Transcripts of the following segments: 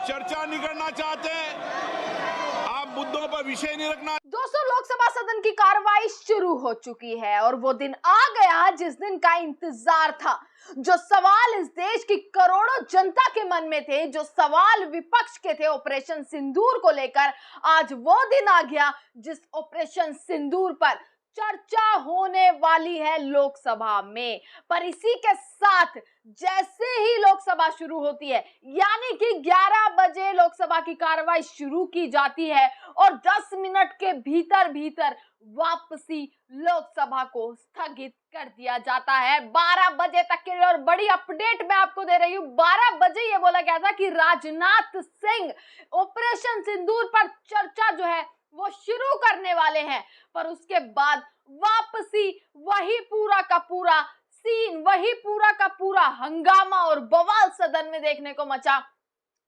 चर्चा नहीं करना चाहते, आप मुद्दों पर विषय नहीं रखना। दोस्तों, लोकसभा सदन की कार्रवाई शुरू हो चुकी है और वो दिन आ गया जिस दिन का इंतजार था। जो सवाल इस देश की करोड़ों जनता के मन में थे, जो सवाल विपक्ष के थे ऑपरेशन सिंदूर को लेकर, आज वो दिन आ गया जिस ऑपरेशन सिंदूर पर चर्चा होने वाली है लोकसभा में। पर इसी के साथ जैसे ही लोकसभा शुरू होती है, यानी कि 11 बजे लोकसभा की कार्रवाई शुरू की जाती है और 10 मिनट के भीतर भीतर वापसी लोकसभा को स्थगित कर दिया जाता है 12 बजे तक के लिए। और बड़ी अपडेट मैं आपको दे रही हूं, 12 बजे ये बोला गया था कि राजनाथ सिंह ऑपरेशन सिंदूर पर चर्चा जो है वो शुरू करने वाले हैं, पर उसके बाद वापसी वही पूरा का पूरा सीन, वही पूरा का पूरा हंगामा और बवाल सदन में देखने को मचा,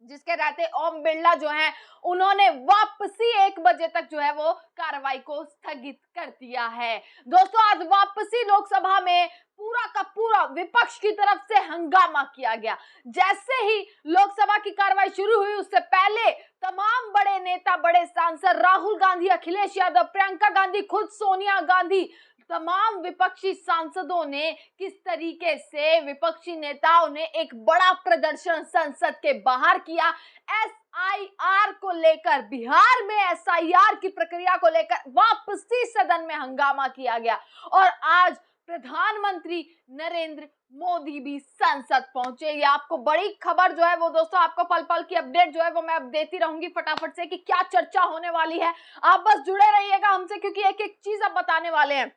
जिसके रहते ओम बिरला जो हैं उन्होंने वापसी 1 बजे तक जो है वो कार्रवाई को स्थगित कर दिया है। दोस्तों, आज वापसी लोकसभा में पूरा का पूरा विपक्ष की तरफ से हंगामा किया गया। जैसे ही लोकसभा की कार्रवाई शुरू हुई, उससे पहले तमाम बड़े नेता, बड़े सांसद, राहुल गांधी, अखिलेश यादव, प्रियंका गांधी, खुद सोनिया गांधी, तमाम विपक्षी सांसदों ने किस तरीके से विपक्षी नेताओं ने एक बड़ा प्रदर्शन संसद के बाहर किया। एसआईआर को लेकर, बिहार में एसआईआर की प्रक्रिया को लेकर वापसी सदन में हंगामा किया गया और आज प्रधानमंत्री नरेंद्र मोदी भी संसद पहुंचे। ये आपको बड़ी खबर जो है वो दोस्तों, आपको पल पल की अपडेट जो है वो मैं अब देती रहूंगी फटाफट से कि क्या चर्चा होने वाली है। आप बस जुड़े रहिएगा हमसे, क्योंकि एक एक चीज अब बताने वाले हैं।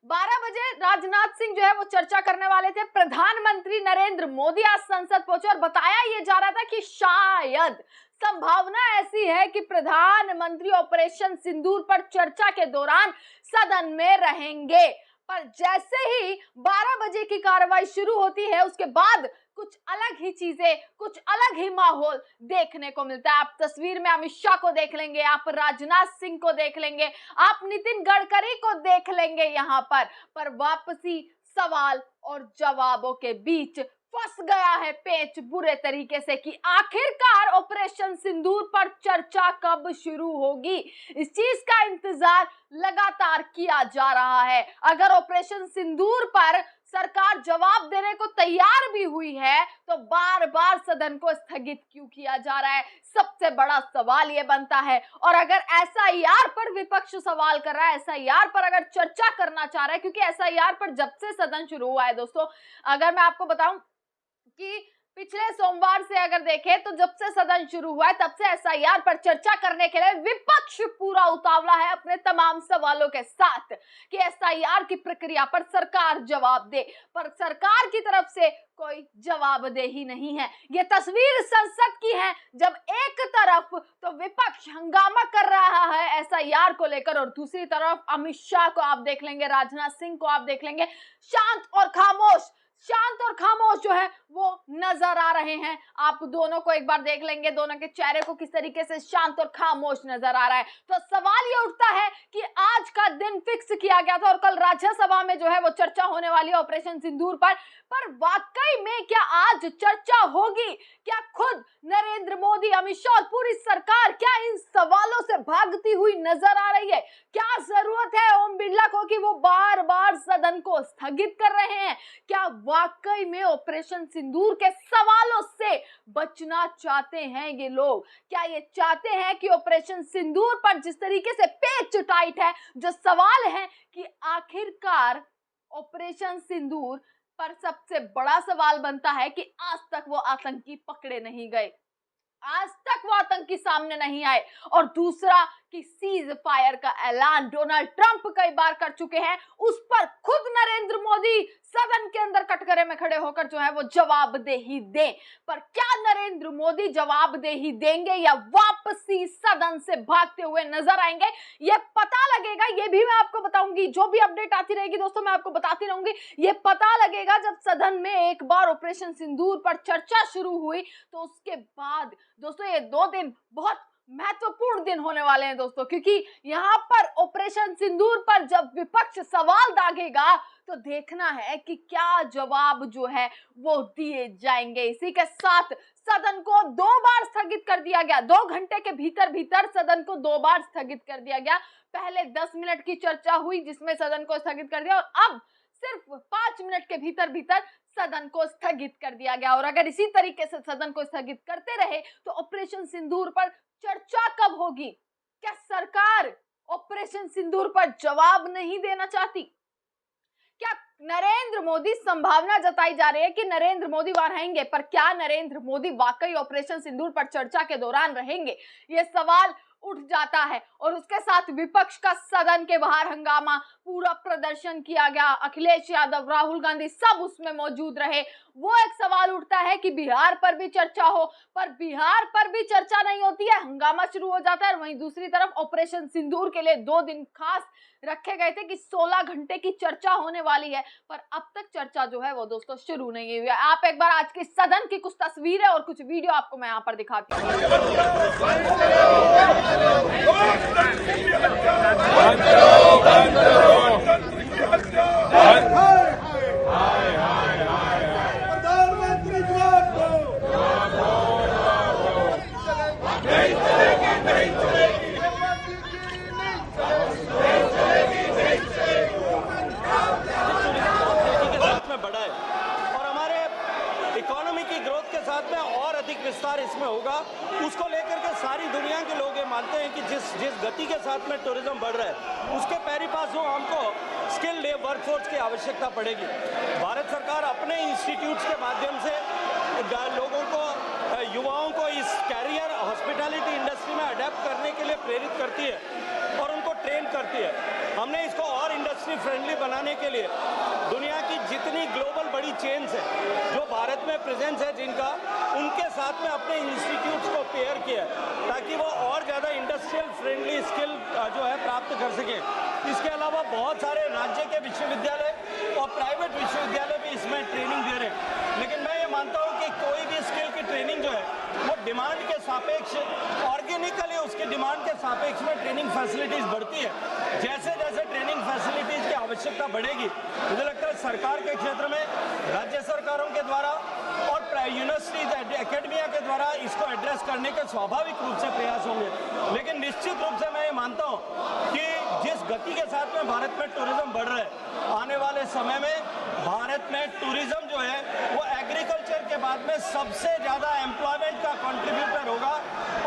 12 बजे राजनाथ सिंह जो है वो चर्चा करने वाले थे। प्रधानमंत्री नरेंद्र मोदी आज संसद पहुंचे और बताया ये जा रहा था कि शायद संभावना ऐसी है कि प्रधानमंत्री ऑपरेशन सिंदूर पर चर्चा के दौरान सदन में रहेंगे। पर जैसे ही 12 बजे की कार्रवाई शुरू होती है, उसके बाद कुछ अलग ही चीजें, कुछ अलग ही माहौल देखने को मिलता है। आप तस्वीर में अमित शाह को देख लेंगे, आप राजनाथ सिंह को देख लेंगे, आप नितिन गडकरी को देख लेंगे यहाँ पर वापसी सवाल और जवाबों के बीच फंस गया है पेच बुरे तरीके से कि आखिरकार ऑपरेशन सिंदूर पर चर्चा कब शुरू होगी। इस चीज का इंतजार लगातार किया जा रहा है। अगर ऑपरेशन सिंदूर पर सरकार जवाब देने को तैयार भी हुई है तो बार बार सदन को स्थगित क्यों किया जा रहा है, सबसे बड़ा सवाल ये बनता है। और अगर एसआईआर पर विपक्ष सवाल कर रहा है, एसआईआर पर अगर चर्चा करना चाह रहा है, क्योंकि एसआईआर पर जब से सदन शुरू हुआ है दोस्तों, अगर मैं आपको बताऊं कि पिछले सोमवार से अगर देखें तो जब से सदन शुरू हुआ है तब से एसआईआर पर चर्चा करने के लिए विपक्ष पूरा उतावला है अपने तमाम सवालों के साथ कि एसआईआर की प्रक्रिया पर सरकार जवाब दे, पर सरकार की तरफ से कोई जवाबदेही नहीं है। ये तस्वीर संसद की है जब एक तरफ तो विपक्ष हंगामा कर रहा है एसआईआर को लेकर और दूसरी तरफ अमित शाह को आप देख लेंगे, राजनाथ सिंह को आप देख लेंगे, शांत और खामोश जो है वो नजर आ रहे हैं। आप दोनों को एक बार देख लेंगे, दोनों के चेहरे को किस तरीके से शांत और खामोश नजर आ रहा है। तो सवाल ये उठता है कि आज का दिन फिक्स किया गया था और कल राज्यसभा में जो है वो चर्चा होने वाली है ऑपरेशन सिंदूर पर वाकई में क्या आज चर्चा होगी? क्या खुद नरेंद्र मोदी, अमित शाह और पूरी सरकार क्या इन सवालों से भागती हुई नजर आ रही है? क्या जरूरत है ओम बिरला को कि वो बार बार सदन को स्थगित कर रहे हैं? क्या वाकई में ऑपरेशन सिंदूर के सवालों से बचना चाहते हैं ये लोग? क्या ये चाहते हैं कि ऑपरेशन सिंदूर पर जिस तरीके से पेच टाइट है, जो सवाल है कि आखिरकार ऑपरेशन सिंदूर पर सबसे बड़ा सवाल बनता है कि आज तक वो आतंकी पकड़े नहीं गए, आज तक वो आतंकी सामने नहीं आए। और दूसरा कि सीज फायर का ऐलान डोनाल्ड ट्रंप कई बार कर चुके हैं, उस पर खुद नरेंद्र मोदी सदन के अंदर कटघरे में खड़े होकर जो है वो जवाबदेही दें। पर क्या नरेंद्र मोदी जवाबदेही देंगे या वापसी सदन से भागते हुए नजर आएंगे, ये पता लगेगा। ये भी मैं आपको बताऊंगी, जो भी अपडेट आती रहेगी दोस्तों मैं आपको बताती रहूंगी। ये पता लगेगा जब सदन में एक बार ऑपरेशन सिंदूर पर चर्चा शुरू हुई तो उसके बाद दोस्तों ये 2 दिन बहुत महत्वपूर्ण दिन होने वाले हैं दोस्तों, क्योंकि यहाँ पर ऑपरेशन सिंदूर पर जब विपक्ष सवाल दागेगा तो देखना है कि क्या जवाब जो है वो दिए जाएंगे। इसी के साथ सदन को 2 बार स्थगित कर दिया गया। 2 घंटे के भीतर भीतर सदन को 2 बार स्थगित कर दिया गया। पहले 10 मिनट की चर्चा हुई जिसमें सदन को स्थगित कर दिया, और अब सिर्फ 5 मिनट के भीतर भीतर सदन को स्थगित कर दिया गया। और अगर इसी तरीके से सदन को स्थगित करते रहे तो ऑपरेशन सिंदूर पर चर्चा कब होगी? क्या सरकार ऑपरेशन सिंदूर पर जवाब नहीं देना चाहती? क्या नरेंद्र मोदी, संभावना जताई जा रही है कि नरेंद्र मोदी वहां रहेंगे, पर क्या नरेंद्र मोदी वाकई ऑपरेशन सिंदूर पर चर्चा के दौरान रहेंगे? यह सवाल उठ जाता है। और उसके साथ विपक्ष का सदन के बाहर हंगामा, पूरा प्रदर्शन किया गया। अखिलेश यादव, राहुल गांधी सब उसमें मौजूद रहे। वो एक सवाल उठता है कि बिहार पर भी चर्चा हो, पर बिहार पर भी चर्चा नहीं होती है, हंगामा शुरू हो जाता है। वहीं दूसरी तरफ ऑपरेशन सिंदूर के लिए 2 दिन खास रखे गए थे कि 16 घंटे की चर्चा होने वाली है, पर अब तक चर्चा जो है वो दोस्तों शुरू नहीं हुई है। आप एक बार आज के सदन की कुछ तस्वीरें और कुछ वीडियो आपको मैं यहाँ पर दिखाती हूँ। विस्तार इसमें होगा, उसको लेकर के सारी दुनिया के लोग ये मानते हैं कि जिस गति के साथ में टूरिज्म बढ़ रहा है उसके पैरीपास हो हमको स्किल्ड वर्कफोर्स की आवश्यकता पड़ेगी। भारत सरकार अपने इंस्टीट्यूट्स के माध्यम से लोगों को, युवाओं को इस कैरियर हॉस्पिटैलिटी इंडस्ट्री में अडेप्ट करने के लिए प्रेरित करती है और उनको ट्रेन करती है। हमने इसको और इंडस्ट्री फ्रेंडली बनाने के लिए दुनिया की जितनी ग्लोबल बड़ी चेन्स है जो भारत में प्रेजेंस है जिनका, उनके साथ में अपने इंस्टीट्यूट्स को पेयर किया ताकि वो और ज़्यादा इंडस्ट्रियल फ्रेंडली स्किल जो है प्राप्त कर सकें। इसके अलावा बहुत सारे राज्य के विश्वविद्यालय और प्राइवेट विश्वविद्यालय भी इसमें ट्रेनिंग दे रहे हैं। लेकिन मैं ये मानता हूँ कि कोई भी स्किल की ट्रेनिंग जो है वो डिमांड के सापेक्ष, ऑर्गेनिकली उसकी डिमांड के सापेक्ष में ट्रेनिंग फैसिलिटीज़ बढ़ती है। जैसे जैसे ट्रेनिंग फैसिलिटीज़ की आवश्यकता बढ़ेगी, मुझे लगता है सरकार के क्षेत्र में राज्य सरकारों के द्वारा और यूनिवर्सिटीज एकेडमिया के द्वारा इसको एड्रेस करने के स्वाभाविक रूप से प्रयास होंगे। लेकिन निश्चित रूप से मैं ये मानता हूँ कि जिस गति के साथ में भारत में टूरिज्म बढ़ रहा है, आने वाले समय में भारत में टूरिज्म जो है वो एग्रीकल्चर के बाद में सबसे ज़्यादा एम्प्लॉयमेंट का कंट्रीब्यूटर होगा।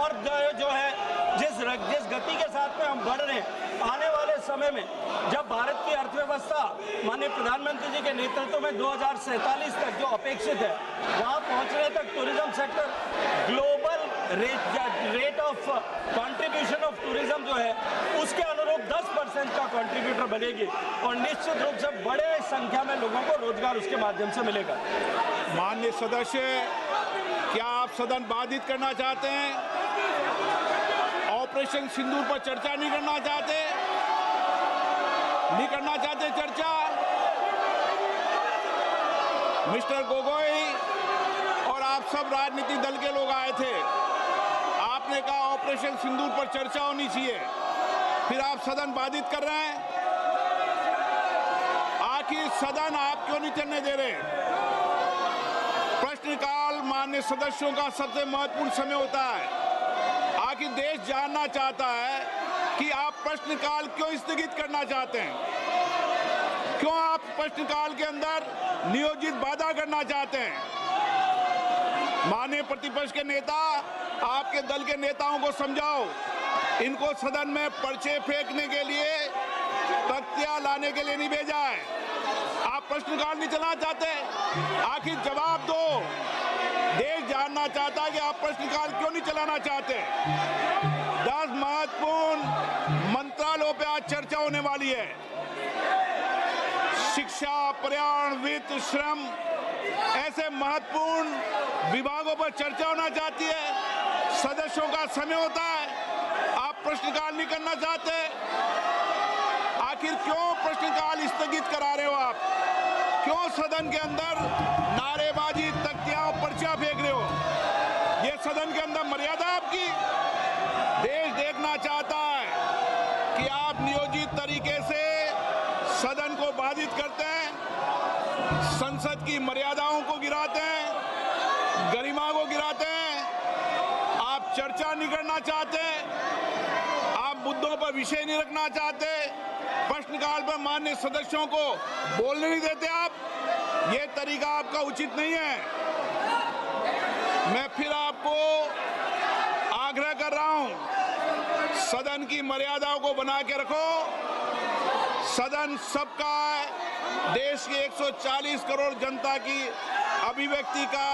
और जो है जिस गति के साथ में हम बढ़ रहे हैं, आने वाले समय में जब भारत की अर्थव्यवस्था माननीय प्रधानमंत्री जी के नेतृत्व में 2047 तक जो अपेक्षित है वहां पहुंचने तक tourism sector global rate of contribution of tourism जो है उसके अनुरूप 10% का कंट्रीब्यूटर बनेगी और निश्चित रूप से बड़े संख्या में लोगों को रोजगार उसके माध्यम से मिलेगा। माननीय सदस्य, क्या आप सदन बाधित करना चाहते हैं? ऑपरेशन सिंदूर पर चर्चा नहीं करना चाहते? नहीं करना चाहते चर्चा? मिस्टर गोगोई और आप सब राजनीतिक दल के लोग आए थे, आपने कहा ऑपरेशन सिंदूर पर चर्चा होनी चाहिए, फिर आप सदन बाधित कर रहे हैं। आखिर सदन आप क्यों नहीं चलने दे रहे? प्रश्नकाल माननीय सदस्यों का सबसे महत्वपूर्ण समय होता है। आखिर देश जानना चाहता है कि आप प्रश्नकाल क्यों स्थगित करना चाहते हैं, क्यों आप प्रश्नकाल के अंदर नियोजित बाधा करना चाहते हैं। माननीय प्रतिपक्ष के नेता, आपके दल के नेताओं को समझाओ, इनको सदन में पर्चे फेंकने के लिए, तख्तियां लाने के लिए नहीं भेजा है। आप प्रश्नकाल नहीं चलाना चाहते, आखिर जवाब दो। देश जानना चाहता है कि आप प्रश्नकाल क्यों नहीं चलाना चाहते। 10 महत्वपूर्ण मंत्रालयों पे आज चर्चा होने वाली है। शिक्षा, पर्यावरण, वित्त, श्रम, ऐसे महत्वपूर्ण विभागों पर चर्चा होना चाहती है। सदस्यों का समय होता है, आप प्रश्नकाल नहीं करना चाहते। आखिर क्यों प्रश्नकाल स्थगित करा रहे हो आप? क्यों सदन के अंदर नारेबाजी, तख्तियां, पर्चा फेंक रहे हो? ये सदन के अंदर मर्यादा आपकी? करना चाहता है कि आप नियोजित तरीके से सदन को बाधित करते हैं, संसद की मर्यादाओं को गिराते हैं, गरिमा को गिराते हैं। आप चर्चा नहीं करना चाहते, आप मुद्दों पर विषय नहीं रखना चाहते, प्रश्नकाल पर माननीय सदस्यों को बोलने नहीं देते आप। ये तरीका आपका उचित नहीं है। मैं फिर आपको आग्रह कर रहा हूं, सदन की मर्यादाओं को बना के रखो। सदन सबका है, देश की 140 करोड़ जनता की अभिव्यक्ति का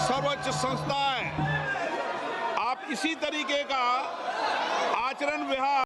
सर्वोच्च संस्था है। आप इसी तरीके का आचरण विहार